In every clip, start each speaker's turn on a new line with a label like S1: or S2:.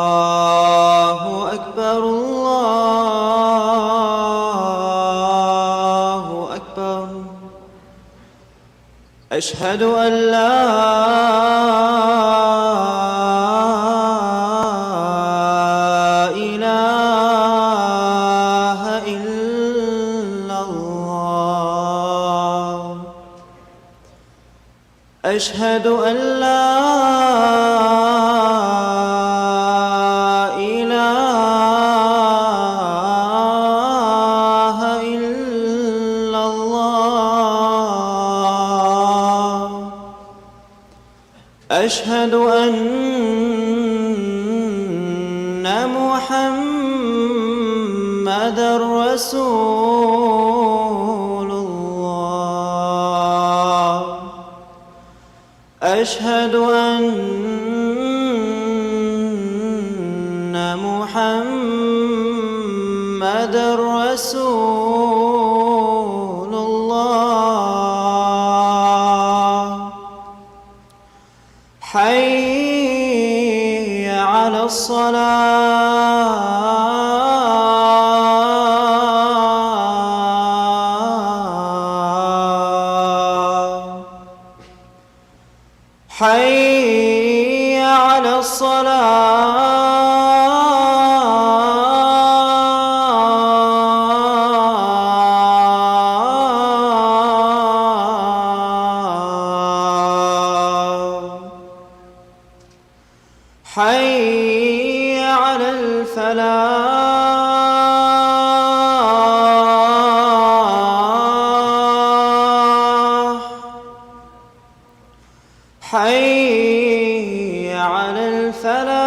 S1: الله أكبر الله أكبر أشهد أن لا إله إلا الله أشهد أن لا إله إلا الله أشهد أن محمدًا رسول الله أشهد أن محمدًا رسول الله حي على الصلاة حي على الصلاة حي على الفلاح حي على الفلاح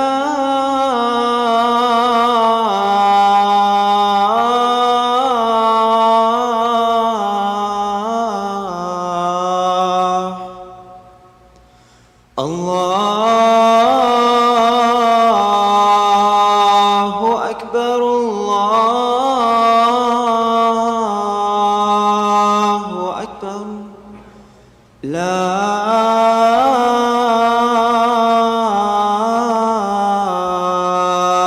S1: الله أكبر الله أكبر لا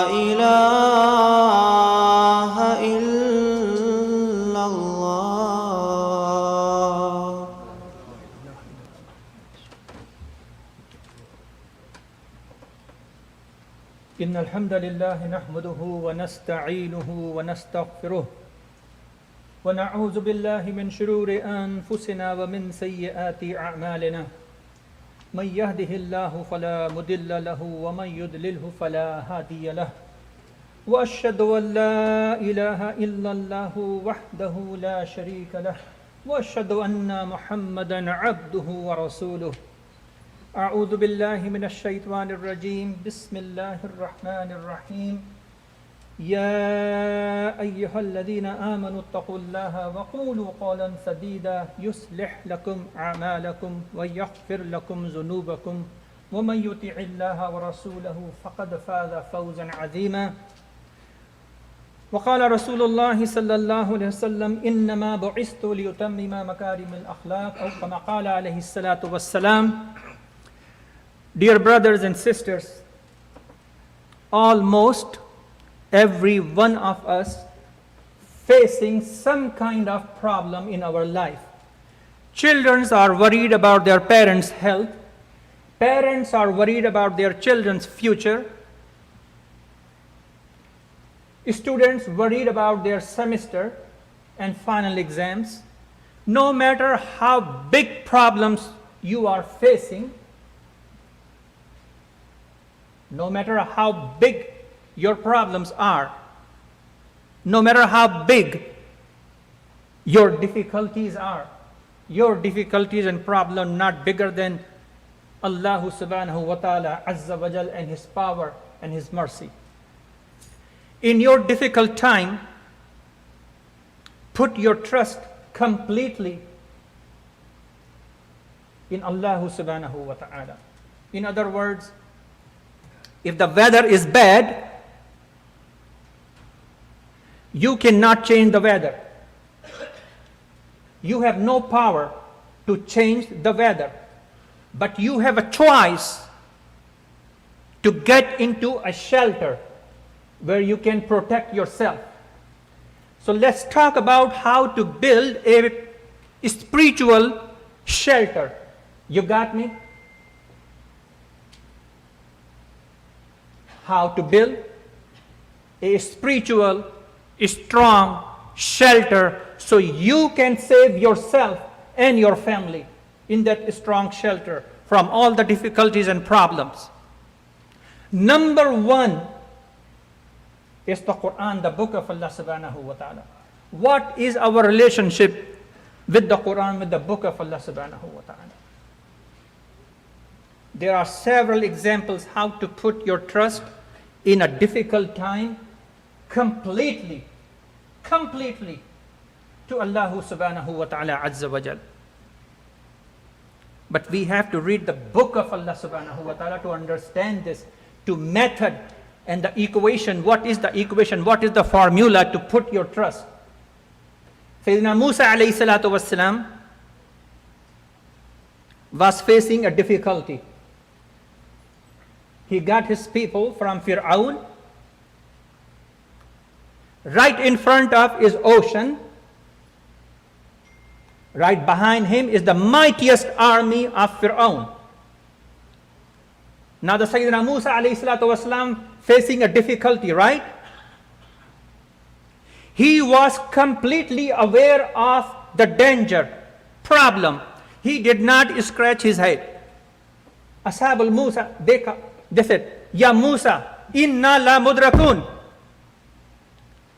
S1: إله إلا الله
S2: إن الحمد لله نحمده ونستعينه ونستغفره ونعوذ بالله من شرور أنفسنا ومن سيئات أعمالنا من يهده الله فلا مضل له ومن يضلله فلا هادي له وأشهد أن لا إله إلا الله وحده لا شريك له وأشهد أن محمدا عبده ورسوله أعوذ بالله من الشيطان الرجيم بسم الله الرحمن الرحيم يا أيها الذين آمنوا اتقوا الله وقولوا قولا سديدا يصلح لكم أعمالكم ويغفر لكم ذنوبكم ومن يطع الله ورسوله فقد فاز فوزا عظيما وقال رسول الله صلى الله عليه وسلم إنما بعثت لأتمم مكارم الأخلاق أو كما قال عليه الصلاة والسلام. Dear brothers and sisters, almost every one of us facing some kind of problem in our life. Children are worried about their parents' health. Parents are worried about their children's future. Students worried about their semester and final exams. No matter how big problems you are facing, no matter how big your problems are, no matter how big your difficulties are, your difficulties and problems not bigger than Allah subhanahu wa ta'ala azza wa jal and His power and His mercy. In your difficult time, put your trust completely in Allah subhanahu wa ta'ala. In other words, if the weather is bad, you cannot change the weather. You have no power to change the weather. But you have a choice to get into a shelter where you can protect yourself. So let's talk about how to build a spiritual shelter. You got me? How to build a spiritual, strong shelter so you can save yourself and your family in that strong shelter from all the difficulties and problems. Number one is the Quran, the book of Allah subhanahu wa ta'ala. What is our relationship with the Quran, with the book of Allah subhanahu wa ta'ala? There are several examples how to put your trust in a difficult time completely to Allah subhanahu wa ta'ala azza wa jal. But we have to read the book of Allah subhanahu wa ta'ala to understand this, to method and the equation. What is the equation? What is the formula to put your trust? Sayyidina Musa alayhi salatu wassalam was facing a difficulty. He got his people from Fir'aun. Right in front of is ocean. Right behind him is the mightiest army of Fir'aun. Now the Sayyidina Musa alayhi salatu wasalam facing a difficulty, right? He was completely aware of the danger, problem. He did not scratch his head. Ashabul Musa, they said, Ya Musa, inna la mudrakun.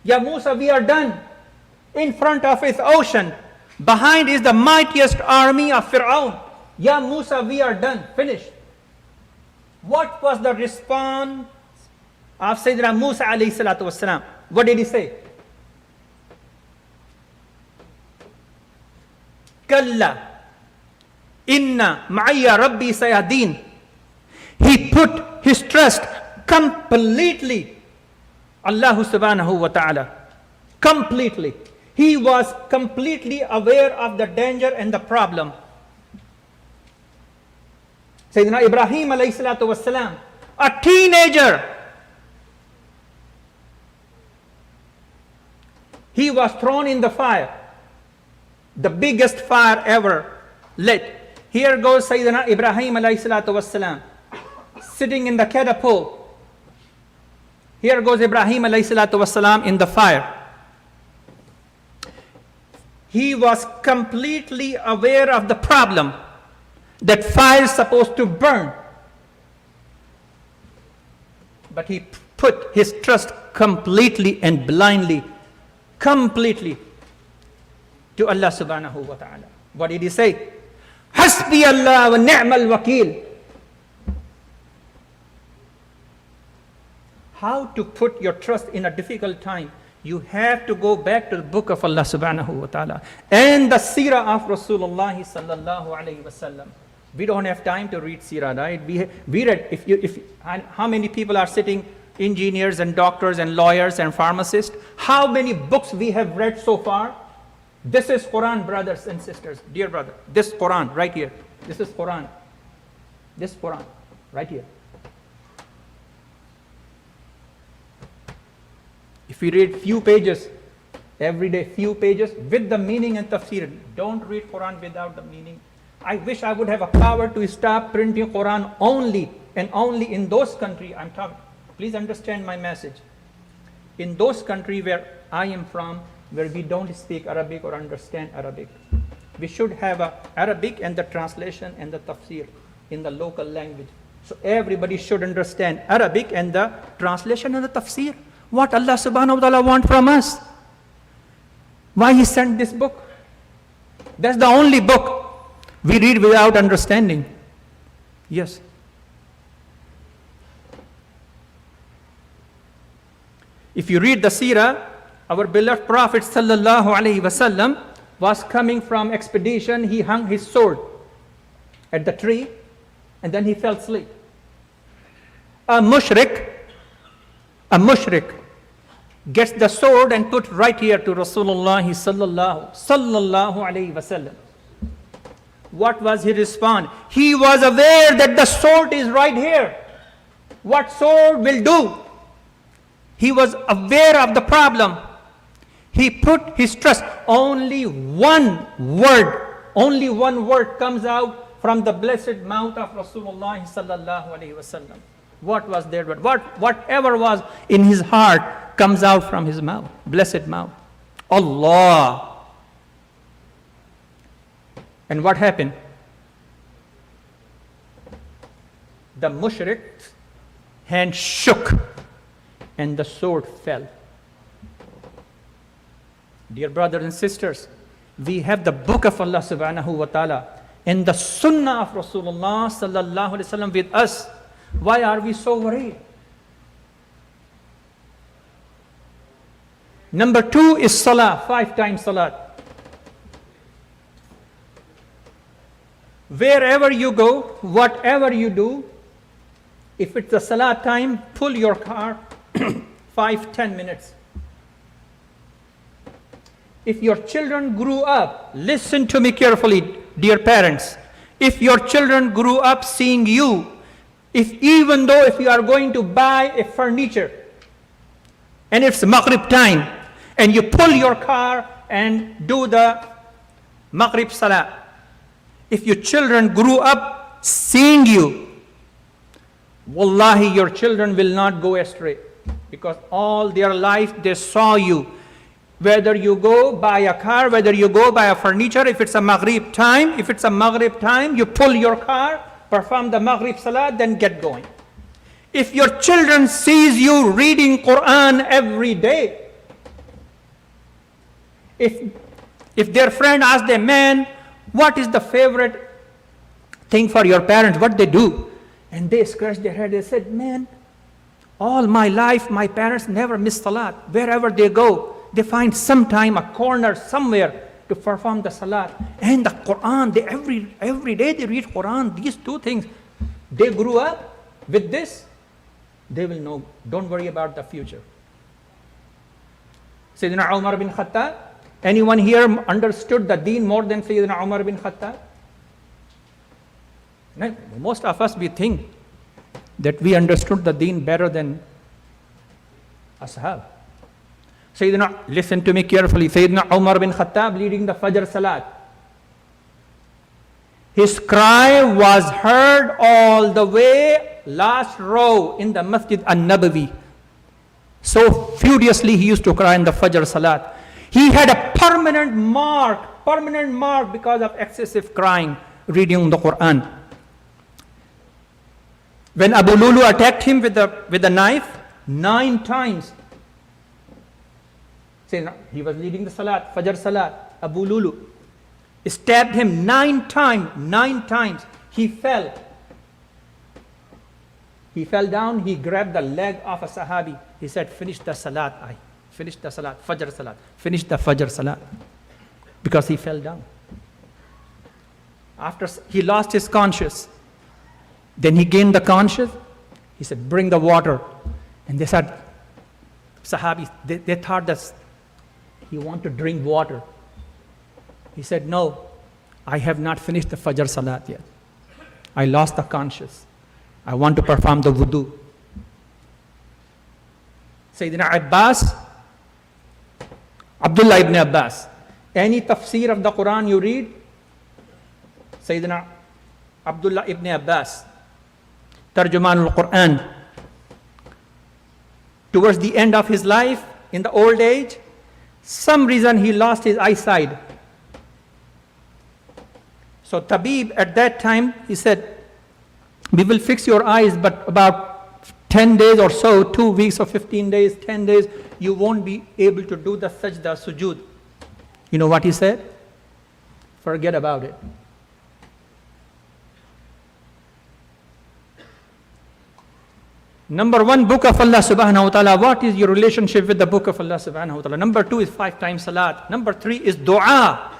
S2: Ya Musa, we are done. In front of his ocean, behind is the mightiest army of Fir'aun. Ya Musa, we are done, finished. What was the response of Sayyidina Musa alayhi salatu wasalam? What did he say? Kalla, inna ma'ayya rabbi sayadin. He put his trust completely Allah subhanahu wa ta'ala. Completely. He was completely aware of the danger and the problem. Sayyidina Ibrahim alayhi salatu wasalam, a teenager, he was thrown in the fire, the biggest fire ever lit. Here goes Sayyidina Ibrahim alayhi salatu wasalam, sitting in the catapult. Here goes Ibrahim alayhi salatu wasalam in the fire. He was completely aware of the problem, that fire is supposed to burn. But he put his trust completely and blindly, completely to Allah subhanahu wa ta'ala. What did he say? Hasbi Allah wa ni'mal wakil. How to put your trust in a difficult time? You have to go back to the book of Allah subhanahu wa ta'ala and the seerah of Rasulullah sallallahu alayhi wa sallam. We don't have time to read seerah, right? We read, how many people are sitting, engineers and doctors and lawyers and pharmacists? How many books we have read so far? This is Quran, brothers and sisters, dear brother. This Quran right here. This is Quran. This Quran right here. If we read few pages, every day few pages with the meaning and tafsir, don't read Quran without the meaning. I wish I would have a power to stop printing Quran only and only in those countries I'm talking. Please understand my message. In those countries where I am from, where we don't speak Arabic or understand Arabic, we should have Arabic and the translation and the tafsir in the local language. So everybody should understand Arabic and the translation and the tafsir. What Allah subhanahu wa ta'ala wants from us. Why He sent this book. That's the only book we read without understanding. Yes. If you read the seerah, our beloved Prophet sallallahu alaihi wasallam was coming from expedition. He hung his sword at the tree and then he fell asleep. A mushrik gets the sword and put right here to Rasulullah sallallahu alaihi wasallam. What was his response? He was aware that the sword is right here. What sword will do? He was aware of the problem. He put his trust. Only one word comes out from the blessed mouth of Rasulullah sallallahu alaihi wasallam. What was their word? Whatever was in his heart comes out from his mouth, blessed mouth. Allah. And what happened? The mushrik's hand shook and the sword fell. Dear brothers and sisters, we have the book of Allah subhanahu wa ta'ala and the sunnah of Rasulullah sallallahu alaihi wasallam with us. Why are we so worried? Number 2 is salah, 5 times salat. Wherever you go, whatever you do, if it's a salat time, pull your car 5-10 minutes. If your children grew up, listen to me carefully, dear parents. If your children grew up seeing you, if you are going to buy a furniture and it's Maghrib time and you pull your car and do the Maghrib salah, if your children grew up seeing you, wallahi, your children will not go astray, because all their life they saw you. Whether you go buy a car, whether you go buy a furniture, if it's a Maghrib time, you pull your car, perform the Maghrib salah, then get going. If your children sees you reading Quran every day, if their friend asks them, man, what is the favorite thing for your parents? What they do? And they scratch their head. They said, man, all my life, my parents never miss salat. Wherever they go, they find some time, a corner somewhere to perform the salat. And the Quran, every day they read Quran. These 2 things, they grew up with this. They will know. Don't worry about the future. Sayyidina Umar bin Khattab. Anyone here understood the deen more than Sayyidina Umar bin Khattab? Most of us, we think that we understood the deen better than ashab. Listen to me carefully. Sayyidina Umar bin Khattab leading the Fajr Salat. His cry was heard all the way last row in the Masjid An-Nabawi. So furiously he used to cry in the Fajr Salat. He had a permanent mark because of excessive crying, reading the Quran. When Abu Lulu attacked him with a knife 9 times, he was leading the Salat, Fajr Salat. Abu Lulu stabbed him 9 times. He fell. He fell down, he grabbed the leg of a Sahabi. He said, finish the Salat, finish the Salat, Fajr Salat, finish the Fajr Salat. Because he fell down. After he lost his conscience, then he gained the conscience. He said, bring the water. And they said, Sahabis, they thought that he wanted to drink water. He said, no, I have not finished the Fajr Salat yet. I lost the conscience. I want to perform the wudu. Sayyidina Abbas, Abdullah ibn Abbas, any tafsir of the Quran you read, Sayyidina Abdullah ibn Abbas, Tarjuman al-Quran, towards the end of his life, in the old age, some reason he lost his eyesight. So Tabib at that time, he said, we will fix your eyes, but about 10 days or so, 2 weeks or 15 days, 10 days, you won't be able to do the sajda, sujood. You know what he said? Forget about it. Number 1, book of Allah subhanahu wa ta'ala. What is your relationship with the book of Allah subhanahu wa ta'ala? Number 2 is 5 times salat. Number 3 is dua.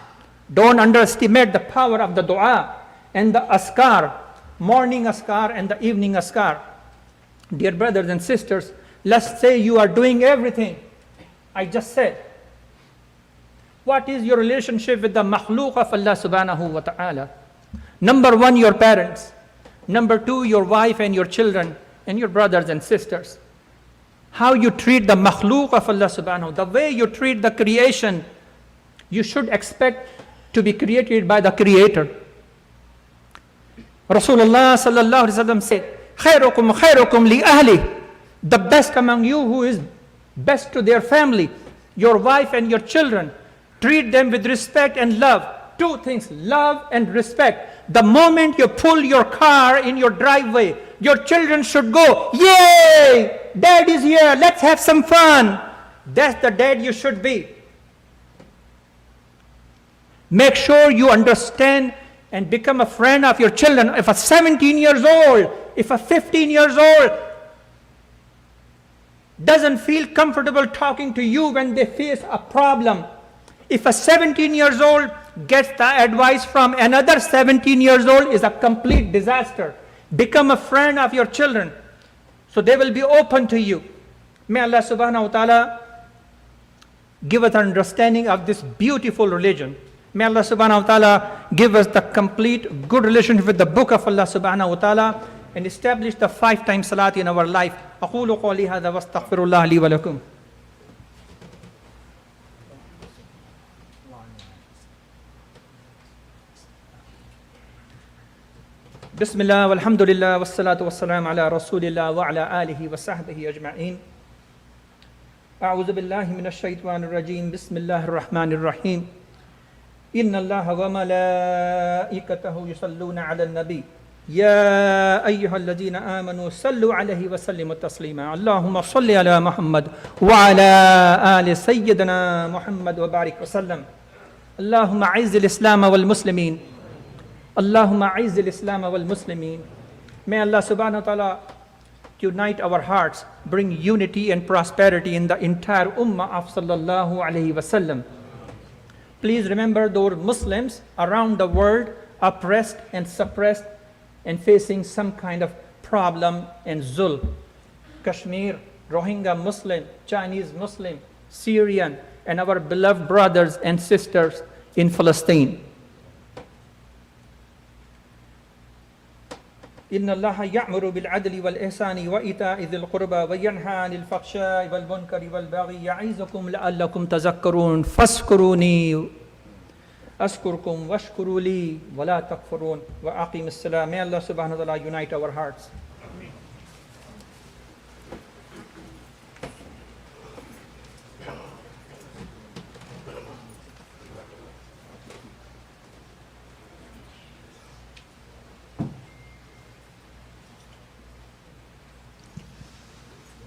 S2: Don't underestimate the power of the dua and the askar, morning askar and the evening askar. Dear brothers and sisters, let's say you are doing everything I just said. What is your relationship with the makhluk of Allah subhanahu wa ta'ala? Number one, your parents. Number two, your wife and your children and your brothers and sisters. How you treat the makhluk of Allah subhanahu, the way you treat the creation, you should expect to be created by the Creator. Rasulullah sallallahu alaihi wasallam said, "Khairukum khairukum li ahli." The best among you who is best to their family, your wife and your children. Treat them with respect and love. Two things, love and respect. The moment you pull your car in your driveway, your children should go, "Yay! Dad is here, let's have some fun." That's the dad you should be. Make sure you understand and become a friend of your children. If a 17 years old, if a 15 years old doesn't feel comfortable talking to you when they face a problem, if a 17 years old gets the advice from another 17 years old, is a complete disaster. Become a friend of your children, so they will be open to you. May Allah subhanahu wa ta'ala give us understanding of this beautiful religion. May Allah subhanahu wa ta'ala give us the complete good relationship with the book of Allah subhanahu wa ta'ala and establish the 5 times salat in our life. أقول قولي هذا واستغفر الله لي ولكم. بسم الله والحمد لله والصلاة والسلام على رسول الله وعلى آله وصحبه أجمعين. أعوذ بالله من الشيطان الرجيم. بسم الله الرحمن الرحيم. إن الله وملائكته يصلون على النبي يا أيها الذين آمنوا صلوا عليه وسلموا تسليما. اللهم صل على محمد وعلى آل سيدنا محمد وبارك وسلم. اللهم أعز الإسلام والمسلمين. اللهم أعز الإسلام والمسلمين. May Allah subhanahu wa ta'ala unite our hearts, bring unity and prosperity in the entire ummah of sallallahu alayhi wasallam. Please remember those Muslims around the world oppressed and suppressed and facing some kind of problem and zulm. Kashmir, Rohingya Muslim, Chinese Muslim, Syrian, and our beloved brothers and sisters in Palestine. إن الله يأمر بالعدل والإحسان وإيتاء ذي القربى وينهى عن الفحشاء والمنكر والبغي يعظكم لعلكم تذكرون فاذكروني أذكركم واشكروا لي ولا تكفرون وأقيم الصلاة. May Allah subhanahu wa ta'ala unite our hearts.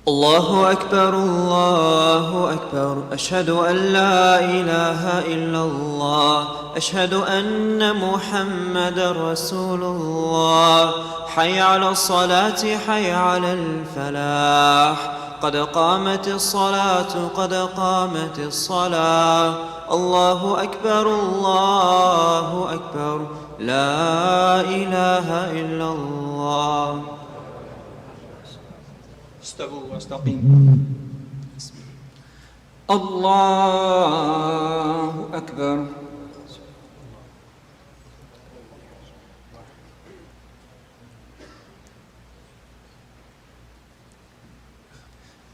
S1: الله أكبر الله أكبر أشهد أن لا إله إلا الله أشهد أن محمد رسول الله حي على الصلاة حي على الفلاح قد قامت الصلاة قد قامت الصلاة الله أكبر الله أكبر لا إله إلا الله.
S2: استووا واستقيموا. الله أكبر.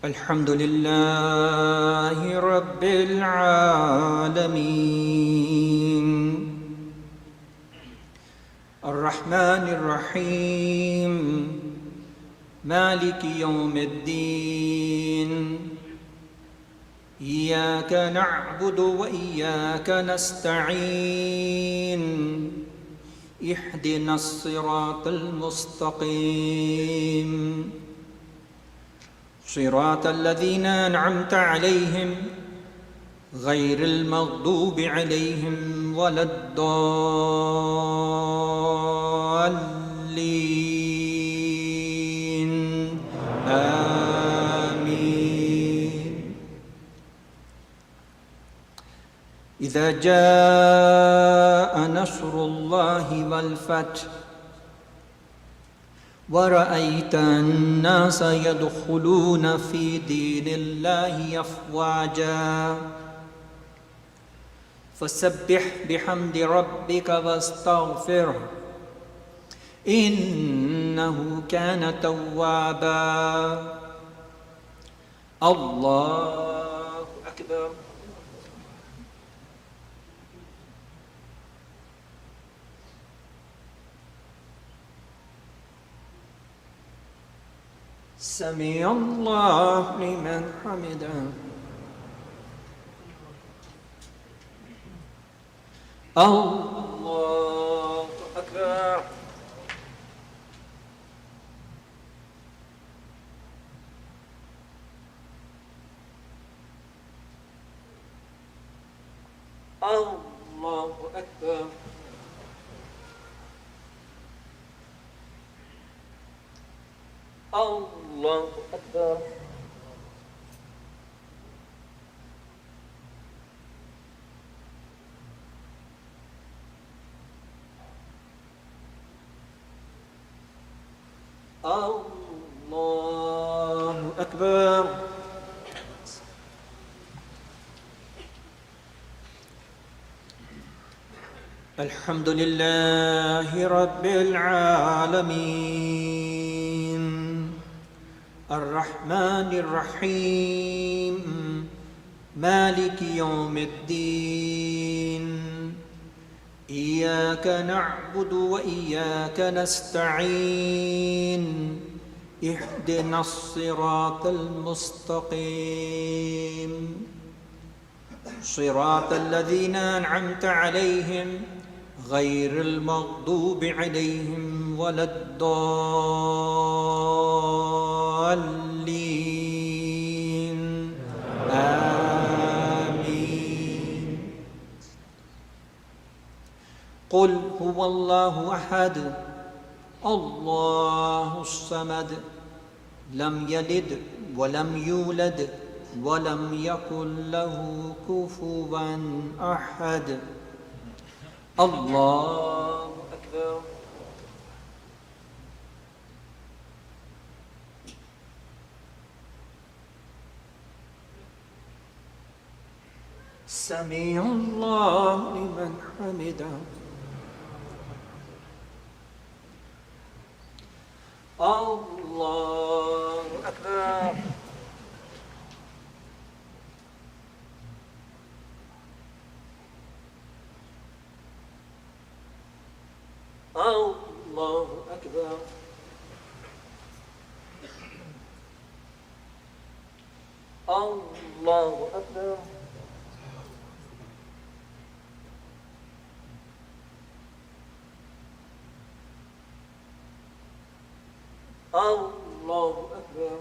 S2: الحمد لله رب العالمين الرحمن الرحيم مالك يوم الدين إياك نعبد وإياك نستعين اهدنا الصراط المستقيم صراط الذين أنعمت عليهم غير المغضوب عليهم ولا الضالين آمين. إذا جاء نصر الله والفتح ورأيت الناس يدخلون في دين الله أفواجا فسبح بحمد ربك واستغفره إنه كان توابا. الله أكبر. سمع الله لمن حمده. الله أكبر. الله أكبر. الله أكبر. الله أكبر. الحمد لله رب العالمين الرحمن الرحيم مالك يوم الدين إياك نعبد وإياك نستعين اهدنا الصراط المستقيم صراط الذين أنعمت عليهم غير المغضوب عليهم ولا الضالين آمين. قل هو الله أحد الله الصمد لم يلد ولم يولد ولم يكن له كفوا أحد. الله أكبر. سمع الله لمن حمده. الله أكبر. الله أكبر. الله أكبر. الله أكبر.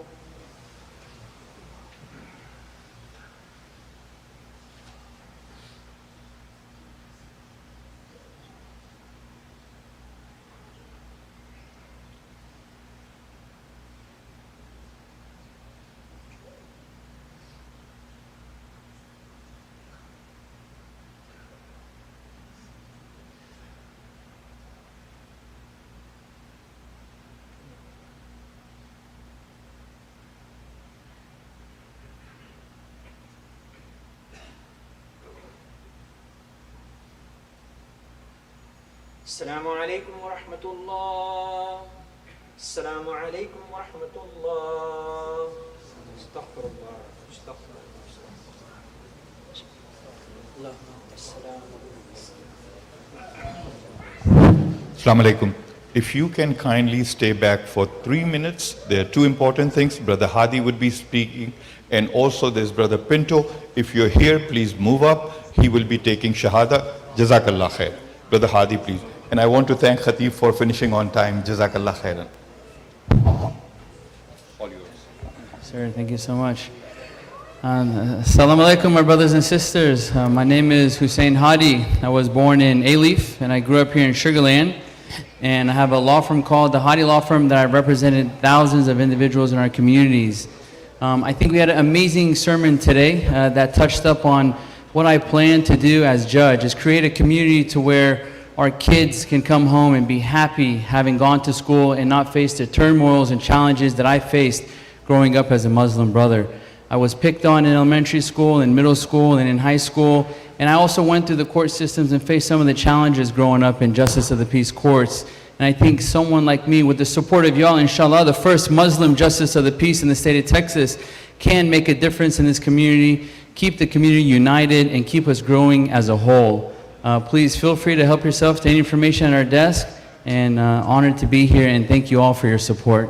S2: السلام عليكم ورحمة الله. السلام عليكم ورحمة الله. استغفر الله. استغفر الله.
S3: Assalamu alaikum. If you can kindly stay back for 3 minutes, there are two important things. Brother Hadi would be speaking, and also there's Brother Pinto. If you're here, please move up. He will be taking Shahada. Jazakallah khair. Brother Hadi, please. And I want to thank Khatib for finishing on time. Jazakallah khairan. All yours.
S4: Sir, thank you so much. Assalamu alaikum, my brothers and sisters. My name is Hussein Hadi. I was born in Alif, and I grew up here in Sugarland. And I have a law firm called the Hadi Law Firm that I've represented thousands of individuals in our communities. I think we had an amazing sermon today that touched up on what I plan to do as judge, is create a community to where our kids can come home and be happy having gone to school and not face the turmoils and challenges that I faced growing up as a Muslim brother. I was picked on in elementary school, in middle school, and in high school. And I also went through the court systems and faced some of the challenges growing up in justice of the peace courts. And I think someone like me, with the support of y'all, inshallah, the first Muslim justice of the peace in the state of Texas, can make a difference in this community, keep the community united, and keep us growing as a whole. Please feel free to help yourself to any information at our desk, and honored to be here, and thank you all for your support.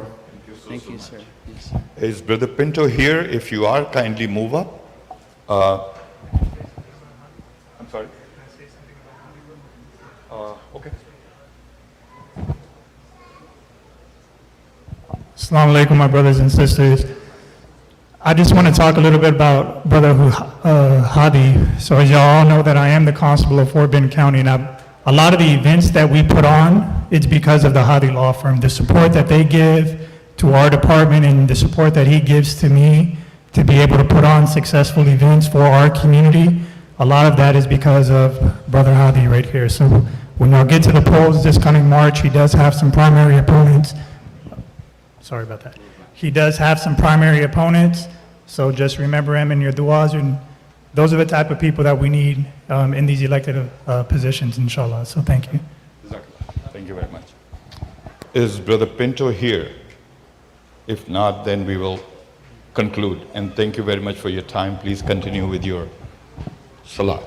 S4: Thank you, sir. Yes.
S3: Is Brother Pinto here? If you are, kindly move up. I'm sorry. Okay.
S5: Assalamu alaikum, my brothers and sisters. I just want to talk a little bit about Brother Hadi. So as y'all all know that I am the constable of Fort Bend County, and a lot of the events that we put on, it's because of the Hadi Law Firm. The support that they give to our department and the support that he gives to me to be able to put on successful events for our community, a lot of that is because of Brother Hadi right here. So when y'all get to the polls this coming March, he does have some primary opponents. Sorry about that. He does have some primary opponents, so just remember him in your du'as, and those are the type of people that we need in these elected positions, inshallah. So thank you.
S3: Thank you very much. Is Brother Pinto here? If not, then we will conclude. And thank you very much for your time. Please continue with your salah.